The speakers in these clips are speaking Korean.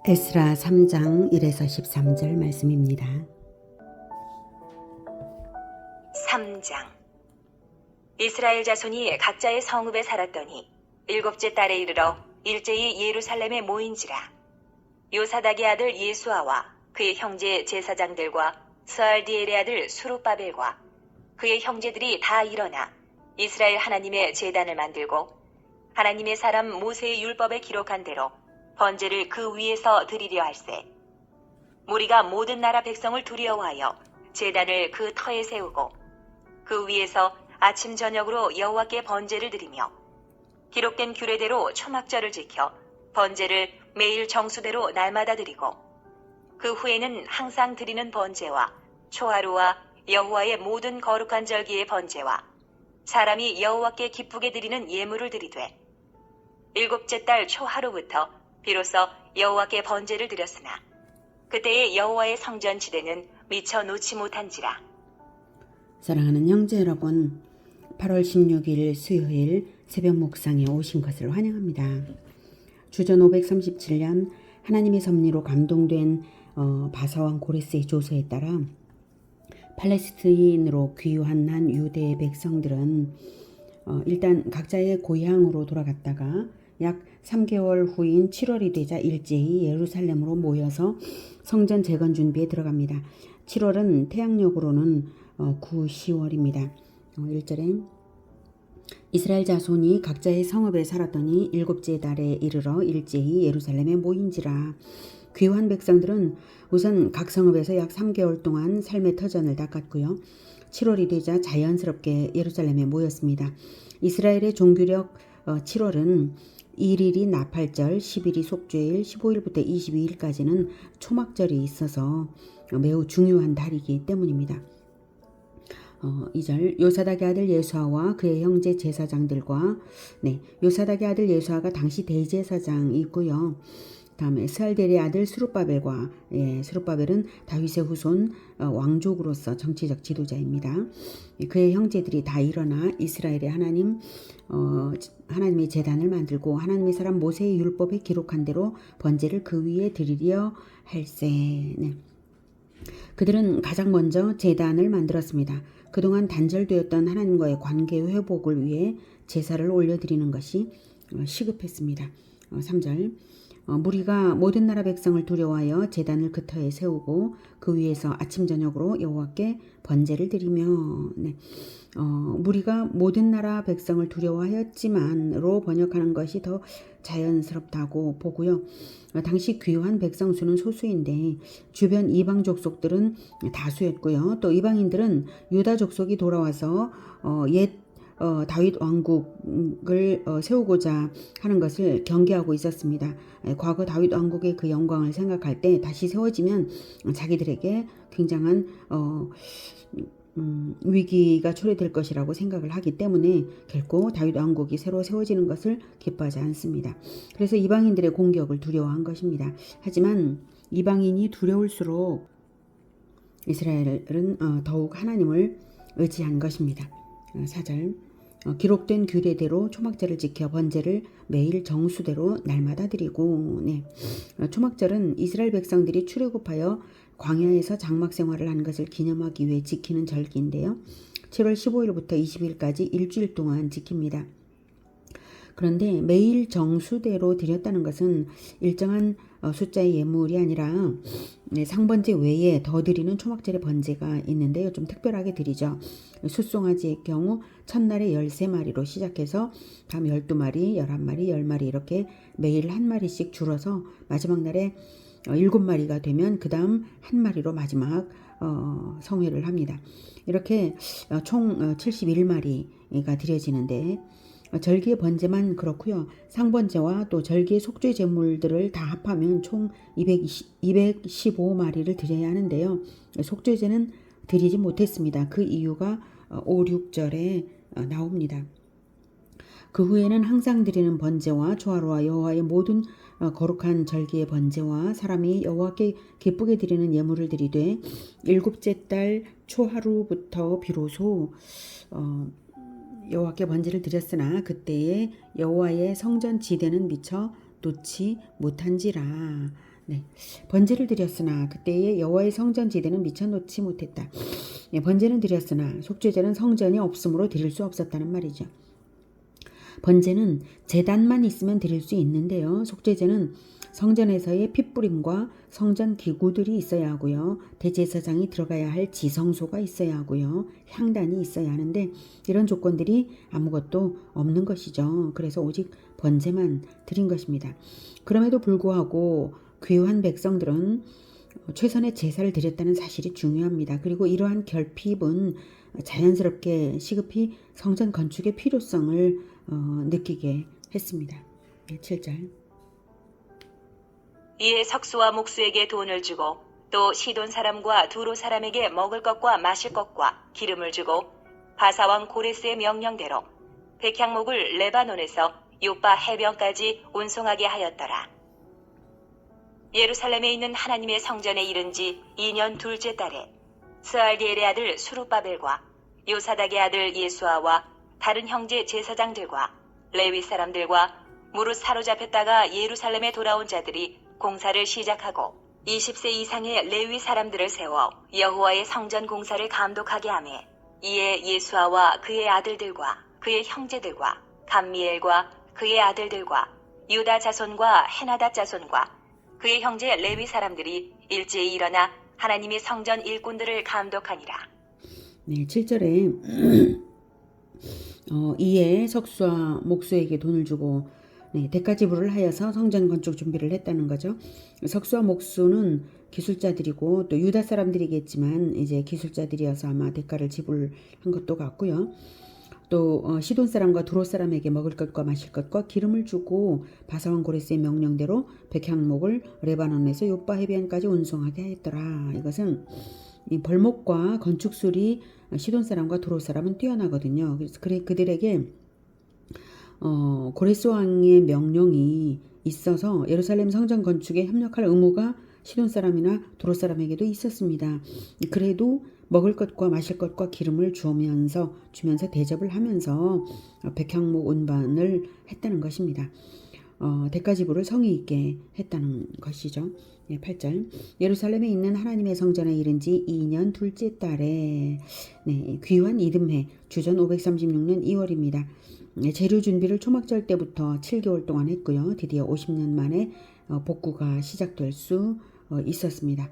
에스라 3장 1에서 13절 말씀입니다. 3장. 이스라엘 자손이 각자의 성읍에 살았더니 일곱째 달에 이르러 일제히 예루살렘에 모인지라. 요사닥의 아들 예수아와 그의 형제 제사장들과 스알디엘의 아들 수룹바벨과 그의 형제들이 다 일어나 이스라엘 하나님의 제단을 만들고 하나님의 사람 모세의 율법에 기록한 대로 번제를 그 위에서 드리려 할세. 무리가 모든 나라 백성을 두려워하여 제단을 그 터에 세우고 그 위에서 아침 저녁으로 여호와께 번제를 드리며 기록된 규례대로 초막절을 지켜 번제를 매일 정수대로 날마다 드리고 그 후에는 항상 드리는 번제와 초하루와 여호와의 모든 거룩한 절기의 번제와 사람이 여호와께 기쁘게 드리는 예물을 드리되 일곱째 달 초하루부터 비로소 여호와께 번제를 드렸으나 그때의 여호와의 성전 지대는 미처 놓지 못한지라. 사랑하는 형제 여러분, 8월 16일 수요일 새벽 묵상에 오신 것을 환영합니다. 주전 537년 하나님의 섭리로 감동된 바사왕 고레스의 조서에 따라 팔레스타인으로 귀환한 유대의 백성들은 일단 각자의 고향으로 돌아갔다가 약 3개월 후인 7월이 되자 일제히 예루살렘으로 모여서 성전 재건 준비에 들어갑니다. 7월은 태양력으로는 9, 10월입니다. 1절에 이스라엘 자손이 각자의 성읍에 살았더니 일곱째 달에 이르러 일제히 예루살렘에 모인지라. 귀환 백성들은 우선 각 성읍에서 약 3개월 동안 삶의 터전을 닦았고요. 7월이 되자 자연스럽게 예루살렘에 모였습니다. 이스라엘의 종교력 7월은 1일이 나팔절, 10일이 속죄일, 15일부터 22일까지는 초막절이 있어서 매우 중요한 달이기 때문입니다. 2절 요사닥의 아들 예수아와 그의 형제 제사장들과 요사닥의 아들 예수아가 당시 대제사장이고요. 다음에 스알델의 아들 수룹바벨과 수룹바벨은 다윗의 후손 왕족으로서 정치적 지도자입니다. 그의 형제들이 다 일어나 이스라엘의 하나님의 제단을 만들고 하나님의 사람 모세의 율법에 기록한 대로 번제를 그 위에 드리려 할세. 그들은 가장 먼저 제단을 만들었습니다. 그동안 단절되었던 하나님과의 관계 회복을 위해 제사를 올려드리는 것이 시급했습니다. 3절 무리가 모든 나라 백성을 두려워하여 제단을 그 터에 세우고 그 위에서 아침 저녁으로 여호와께 번제를 드리며 무리가 모든 나라 백성을 두려워하였지만로 번역하는 것이 더 자연스럽다고 보고요. 당시 귀환 백성 수는 소수인데 주변 이방 족속들은 다수였고요. 또 이방인들은 유다 족속이 돌아와서 다윗 왕국을 세우고자 하는 것을 경계하고 있었습니다. 과거 다윗 왕국의 그 영광을 생각할 때 다시 세워지면 자기들에게 굉장한 위기가 초래될 것이라고 생각을 하기 때문에 결코 다윗 왕국이 새로 세워지는 것을 기뻐하지 않습니다. 그래서 이방인들의 공격을 두려워한 것입니다. 하지만 이방인이 두려울수록 이스라엘은 더욱 하나님을 의지한 것입니다. 4절 기록된 규례대로 초막절을 지켜 번제를 매일 정수대로 날마다 드리고 초막절은 이스라엘 백성들이 출애굽하여 광야에서 장막 생활을 한 것을 기념하기 위해 지키는 절기인데요. 7월 15일부터 20일까지 일주일 동안 지킵니다. 그런데 매일 정수대로 드렸다는 것은 일정한 숫자의 예물이 아니라 상번제 외에 더 드리는 초막절의 번제가 있는데요. 좀 특별하게 드리죠. 숫송아지의 경우 첫날에 13마리로 시작해서 다음 12마리, 11마리, 10마리 이렇게 매일 한 마리씩 줄어서 마지막 날에 7마리가 되면 그 다음 한 마리로 마지막 성회를 합니다. 이렇게 총 71마리가 드려지는데 절기의 번제만 그렇고요. 상번제와 또 절기의 속죄 제물들을 다 합하면 총 215마리를 드려야 하는데요. 속죄제는 드리지 못했습니다. 그 이유가 5, 6절에 나옵니다. 그 후에는 항상 드리는 번제와 초하루와 여호와의 모든 거룩한 절기의 번제와 사람이 여호와께 기쁘게 드리는 예물을 드리되 일곱째 달 초하루부터 비로소 여호와께 번제를 드렸으나 그때에 여호와의 성전 지대는 미처 놓지 못한지라. 네, 번제를 드렸으나 그때의 여호와의 성전 지대는 미처 놓지 못했다. 예, 번제는 드렸으나 속죄제는 성전이 없으므로 드릴 수 없었다는 말이죠. 번제는 제단만 있으면 드릴 수 있는데요. 속죄제는 성전에서의 핏부림과 성전 기구들이 있어야 하고요. 대제사장이 들어가야 할 지성소가 있어야 하고요. 향단이 있어야 하는데 이런 조건들이 아무것도 없는 것이죠. 그래서 오직 번제만 드린 것입니다. 그럼에도 불구하고 귀한 백성들은 최선의 제사를 드렸다는 사실이 중요합니다. 그리고 이러한 결핍은 자연스럽게 시급히 성전 건축의 필요성을 느끼게 했습니다. 7절. 이에 석수와 목수에게 돈을 주고 또 시돈 사람과 두로 사람에게 먹을 것과 마실 것과 기름을 주고 바사왕 고레스의 명령대로 백향목을 레바논에서 요빠 해변까지 운송하게 하였더라. 예루살렘에 있는 하나님의 성전에 이른 지 2년 둘째 달에 스알디엘의 아들 수룹바벨과 요사닥의 아들 예수아와 다른 형제 제사장들과 레위 사람들과 무릇 사로잡혔다가 예루살렘에 돌아온 자들이 공사를 시작하고 20세 이상의 레위 사람들을 세워 여호와의 성전 공사를 감독하게 하매 이에 예수아와 그의 아들들과 그의 형제들과 감미엘과 그의 아들들과 유다 자손과 헤나닷 자손과 그의 형제 레위 사람들이 일제히 일어나 하나님의 성전 일꾼들을 감독하니라. 네, 7절에 이에 석수와 목수에게 돈을 주고 대가 지불을 하여서 성전 건축 준비를 했다는 거죠. 석수와 목수는 기술자들이고 또 유다 사람들이겠지만 이제 기술자들이어서 아마 대가를 지불한 것도 같고요. 또 시돈 사람과 두로 사람에게 먹을 것과 마실 것과 기름을 주고 바사왕 고레스의 명령대로 백향목을 레바논에서 요빠 해변까지 운송하게 했더라. 이것은 이 벌목과 건축술이 시돈 사람과 두로 사람은 뛰어나거든요. 그래서 그들에게 고레스 왕의 명령이 있어서 예루살렘 성전 건축에 협력할 의무가 시돈 사람이나 두로 사람에게도 있었습니다. 그래도 먹을 것과 마실 것과 기름을 주면서 대접을 하면서 백향목 운반을 했다는 것입니다. 대가 지불을 성의 있게 했다는 것이죠. 8절. 예루살렘에 있는 하나님의 성전에 이른 지 2년 둘째 달에 귀환 이듬해 주전 536년 2월입니다. 재료 준비를 초막절 때부터 7개월 동안 했고요. 드디어 50년 만에 복구가 시작될 수 있었습니다.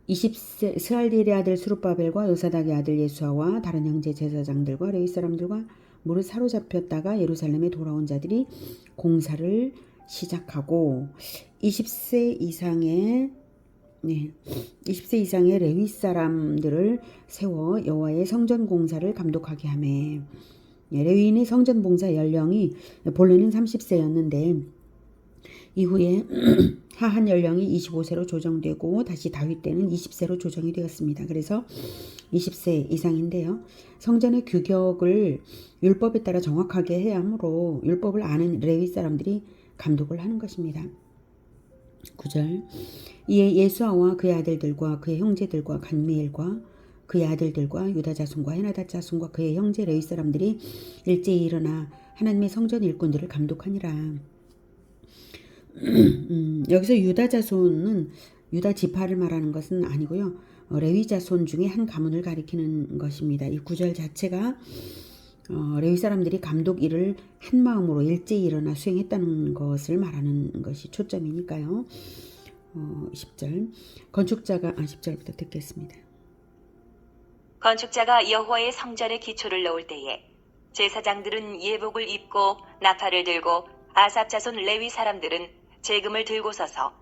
20세 스알디엘의 아들 수룹바벨과 요사닥의 아들 예수아와 다른 형제 제사장들과 레위 사람들과 무릇 사로잡혔다가 예루살렘에 돌아온 자들이 공사를 시작하고 20세 이상의 레위 사람들을 세워 여호와의 성전 공사를 감독하게 하매 레위인의 성전 봉사 연령이 본래는 30세였는데 이후에 하한 연령이 25세로 조정되고 다시 다윗 때는 20세로 조정이 되었습니다. 그래서 20세 이상인데요. 성전의 규격을 율법에 따라 정확하게 해야 하므로 율법을 아는 레위 사람들이 감독을 하는 것입니다. 9절. 이에 예수아와 그의 아들들과 그의 형제들과 간미엘과 그의 아들들과 유다 자손과 헤나닷 자손과 그의 형제 레위 사람들이 일제히 일어나 하나님의 성전 일꾼들을 감독하니라. 여기서 유다 자손은 유다 지파를 말하는 것은 아니고요. 레위 자손 중에 한 가문을 가리키는 것입니다. 이 구절 자체가 레위 사람들이 감독 일을 한 마음으로 일제히 일어나 수행했다는 것을 말하는 것이 초점이니까요. 10절. 건축자가 10절부터 듣겠습니다. 건축자가 여호와의 성전의 기초를 놓을 때에 제사장들은 예복을 입고 나팔을 들고 아삽 자손 레위 사람들은 재금을 들고 서서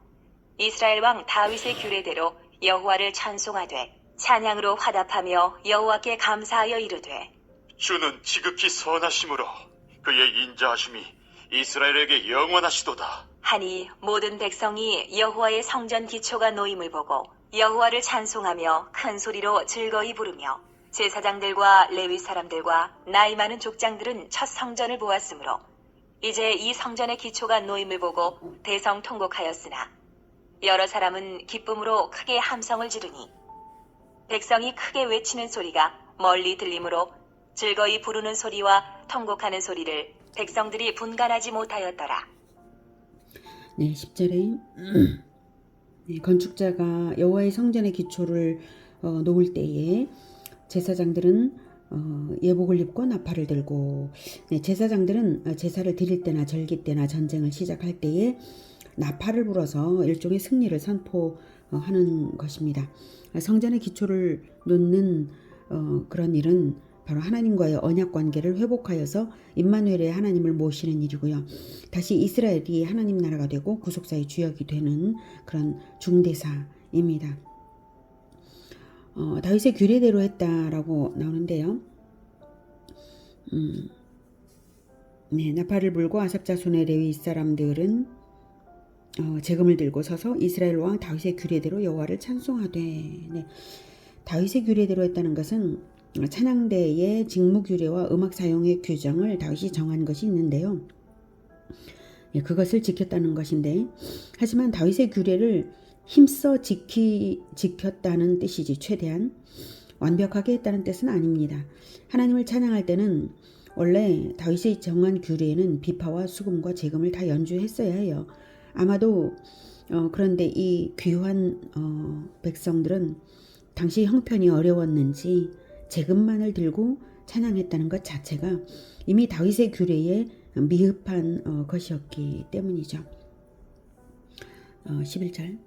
이스라엘 왕 다윗의 규례대로 여호와를 찬송하되 찬양으로 화답하며 여호와께 감사하여 이르되 주는 지극히 선하심으로 그의 인자하심이 이스라엘에게 영원하시도다. 하니 모든 백성이 여호와의 성전 기초가 놓임을 보고 여호와를 찬송하며 큰 소리로 즐거이 부르며 제사장들과 레위 사람들과 나이 많은 족장들은 첫 성전을 보았으므로 이제 이 성전의 기초가 놓임을 보고 대성통곡하였으나 여러 사람은 기쁨으로 크게 함성을 지르니 백성이 크게 외치는 소리가 멀리 들리므로 즐거이 부르는 소리와 통곡하는 소리를 백성들이 분간하지 못하였더라. 네, 10절에 네, 건축자가 여호와의 성전의 기초를 놓을 때에 제사장들은 예복을 입고 나팔을 들고, 네, 제사장들은 제사를 드릴 때나 절기 때나 전쟁을 시작할 때에 나팔을 불어서 일종의 승리를 선포하는 것입니다. 성전의 기초를 놓는 그런 일은 바로 하나님과의 언약 관계를 회복하여서 임마누엘의 하나님을 모시는 일이고요. 다시 이스라엘이 하나님 나라가 되고 구속사의 주역이 되는 그런 중대사입니다. 다윗의 규례대로 했다라고 나오는데요. 네, 나팔을 불고 아삽 자손의 레위 사람들은 재금을 들고 서서 이스라엘 왕 다윗의 규례대로 여호와를 찬송하되, 네, 다윗의 규례대로 했다는 것은 찬양대의 직무 규례와 음악 사용의 규정을 다윗이 정한 것이 있는데요. 예, 그것을 지켰다는 것인데, 하지만 다윗의 규례를 힘써 지켰다는 뜻이지 최대한 완벽하게 했다는 뜻은 아닙니다. 하나님을 찬양할 때는 원래 다윗의 정한 규례에는 비파와 수금과 재금을 다 연주했어야 해요. 아마도 그런데 이 귀한 백성들은 당시 형편이 어려웠는지 재금만을 들고 찬양했다는 것 자체가 이미 다윗의 규례에 미흡한 것이었기 때문이죠. 11절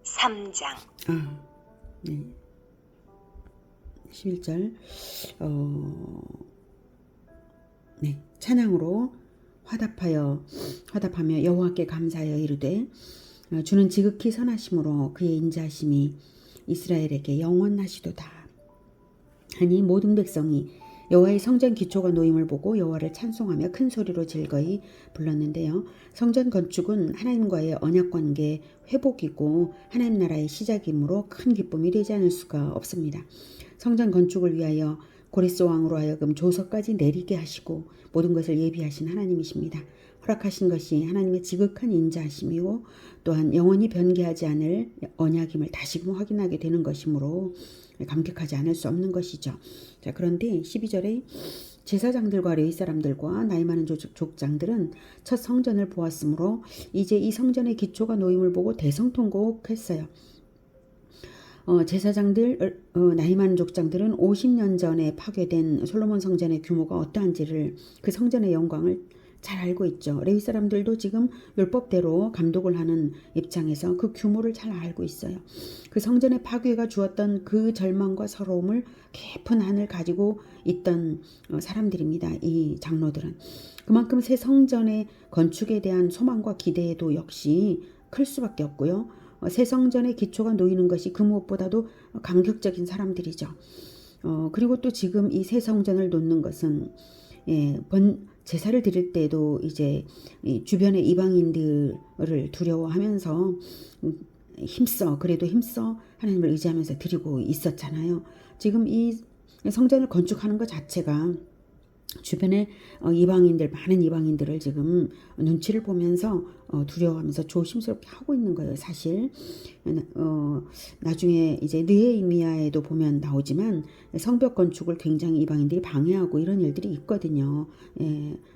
3장 네. 11절 네, 찬양으로 화답하며 여호와께 감사하여 이르되 주는 지극히 선하심으로 그의 인자하심이 이스라엘에게 영원하시도다 하니 모든 백성이 여호와의 성전 기초가 놓임을 보고 여호와를 찬송하며 큰 소리로 즐거이 불렀는데요. 성전 건축은 하나님과의 언약관계 회복이고 하나님 나라의 시작이므로 큰 기쁨이 되지 않을 수가 없습니다. 성전 건축을 위하여 고레스 왕으로 하여금 조서까지 내리게 하시고 모든 것을 예비하신 하나님이십니다. 허락하신 것이 하나님의 지극한 인자하심이요 또한 영원히 변개하지 않을 언약임을 다시금 확인하게 되는 것이므로 감격하지 않을 수 없는 것이죠. 자, 그런데 12절에 제사장들과 레위 사람들과 나이 많은 족장들은 첫 성전을 보았으므로 이제 이 성전의 기초가 놓임을 보고 대성통곡했어요. 제사장들, 나이 많은 족장들은 50년 전에 파괴된 솔로몬 성전의 규모가 어떠한지를, 그 성전의 영광을 잘 알고 있죠. 레위 사람들도 지금 율법대로 감독을 하는 입장에서 그 규모를 잘 알고 있어요. 그 성전의 파괴가 주었던 그 절망과 서러움을 깊은 한을 가지고 있던 사람들입니다. 이 장로들은. 그만큼 새 성전의 건축에 대한 소망과 기대도 역시 클 수밖에 없고요. 새 성전의 기초가 놓이는 것이 그 무엇보다도 감격적인 사람들이죠. 그리고 또 지금 이 새 성전을 놓는 것은 제사를 드릴 때도 이제 주변의 이방인들을 두려워하면서 그래도 힘써 하나님을 의지하면서 드리고 있었잖아요. 지금 이 성전을 건축하는 것 자체가 주변에 많은 이방인들을 지금 눈치를 보면서 두려워하면서 조심스럽게 하고 있는 거예요. 사실 나중에 이제 느헤미야에도 보면 나오지만 성벽 건축을 굉장히 이방인들이 방해하고 이런 일들이 있거든요.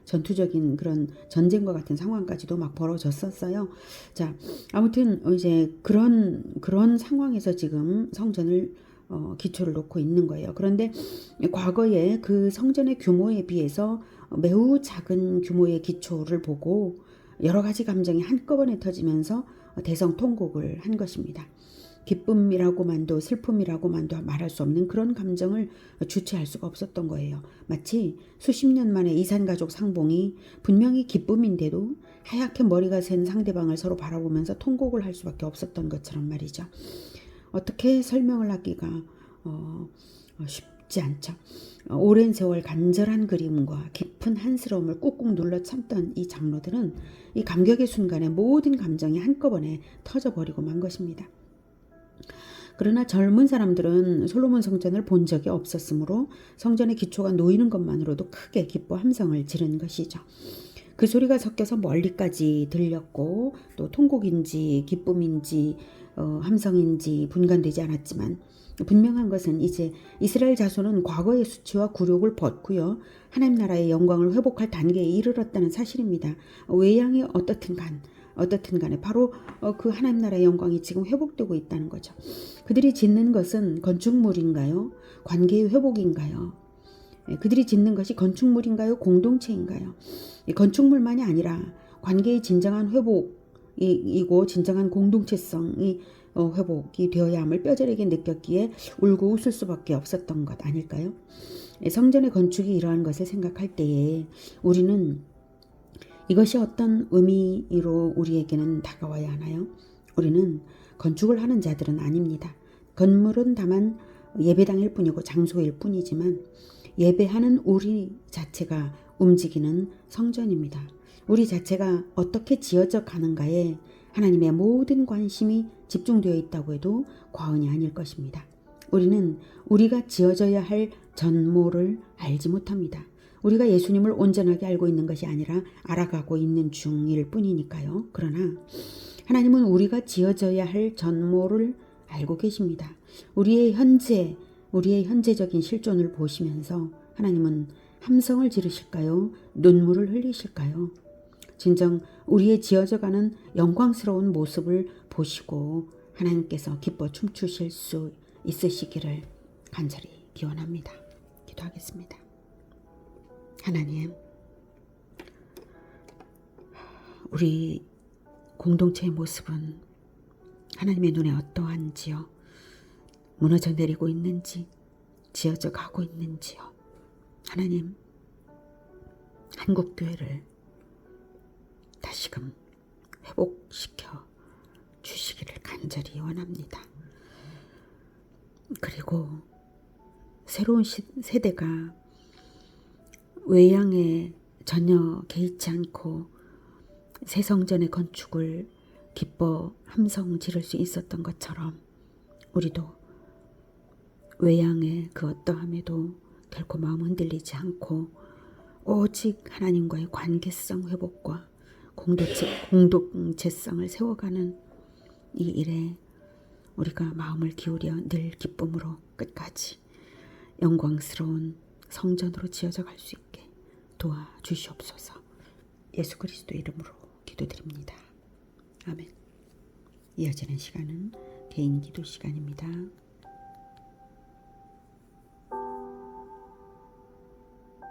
전투적인 그런 전쟁과 같은 상황까지도 막 벌어졌었어요. 자, 아무튼 이제 그런 상황에서 지금 성전을 기초를 놓고 있는 거예요. 그런데 과거에 그 성전의 규모에 비해서 매우 작은 규모의 기초를 보고 여러 가지 감정이 한꺼번에 터지면서 대성통곡을 한 것입니다. 기쁨이라고만도 슬픔이라고만도 말할 수 없는 그런 감정을 주체할 수가 없었던 거예요. 마치 수십 년 만에 이산가족 상봉이 분명히 기쁨인데도 하얗게 머리가 센 상대방을 서로 바라보면서 통곡을 할 수밖에 없었던 것처럼 말이죠. 어떻게 설명을 하기가 쉽지 않죠. 오랜 세월 간절한 그리움과 깊은 한스러움을 꾹꾹 눌러 참던 이 장로들은 이 감격의 순간에 모든 감정이 한꺼번에 터져버리고 만 것입니다. 그러나 젊은 사람들은 솔로몬 성전을 본 적이 없었으므로 성전의 기초가 놓이는 것만으로도 크게 기뻐 함성을 지른 것이죠. 그 소리가 섞여서 멀리까지 들렸고 또 통곡인지 기쁨인지 함성인지 분간되지 않았지만 분명한 것은 이제 이스라엘 자손은 과거의 수치와 굴욕을 벗고요. 하나님 나라의 영광을 회복할 단계에 이르렀다는 사실입니다. 외양이 어떻든 간에 바로 그 하나님 나라의 영광이 지금 회복되고 있다는 거죠. 그들이 짓는 것은 건축물인가요? 관계의 회복인가요? 그들이 짓는 것이 건축물인가요? 공동체인가요? 건축물만이 아니라 관계의 진정한 회복이고 진정한 공동체성이 회복이 되어야 함을 뼈저리게 느꼈기에 울고 웃을 수밖에 없었던 것 아닐까요? 성전의 건축이 이러한 것을 생각할 때에 우리는 이것이 어떤 의미로 우리에게는 다가와야 하나요? 우리는 건축을 하는 자들은 아닙니다. 건물은 다만 예배당일 뿐이고 장소일 뿐이지만 예배하는 우리 자체가 움직이는 성전입니다. 우리 자체가 어떻게 지어져 가는가에 하나님의 모든 관심이 집중되어 있다고 해도 과언이 아닐 것입니다. 우리는 우리가 지어져야 할 전모를 알지 못합니다. 우리가 예수님을 온전하게 알고 있는 것이 아니라 알아가고 있는 중일 뿐이니까요. 그러나 하나님은 우리가 지어져야 할 전모를 알고 계십니다. 우리의 현재적인 실존을 보시면서 하나님은 함성을 지르실까요? 눈물을 흘리실까요? 진정 우리의 지어져가는 영광스러운 모습을 보시고 하나님께서 기뻐 춤추실 수 있으시기를 간절히 기원합니다. 기도하겠습니다. 하나님, 우리 공동체의 모습은 하나님의 눈에 어떠한지요? 무너져 내리고 있는지, 지어져 가고 있는지요? 하나님, 한국교회를 다시금 회복시켜 주시기를 간절히 원합니다. 그리고 새로운 세대가 외양에 전혀 개의치 않고 새 성전의 건축을 기뻐 함성 지를 수 있었던 것처럼 우리도 외양의 그 어떠함에도 결코 마음 흔들리지 않고 오직 하나님과의 관계성 회복과 공동체성을 세워가는 이 일에 우리가 마음을 기울여 늘 기쁨으로 끝까지 영광스러운 성전으로 지어져 갈 수 있게 도와주시옵소서. 예수 그리스도 이름으로 기도드립니다. 아멘. 이어지는 시간은 개인 기도 시간입니다.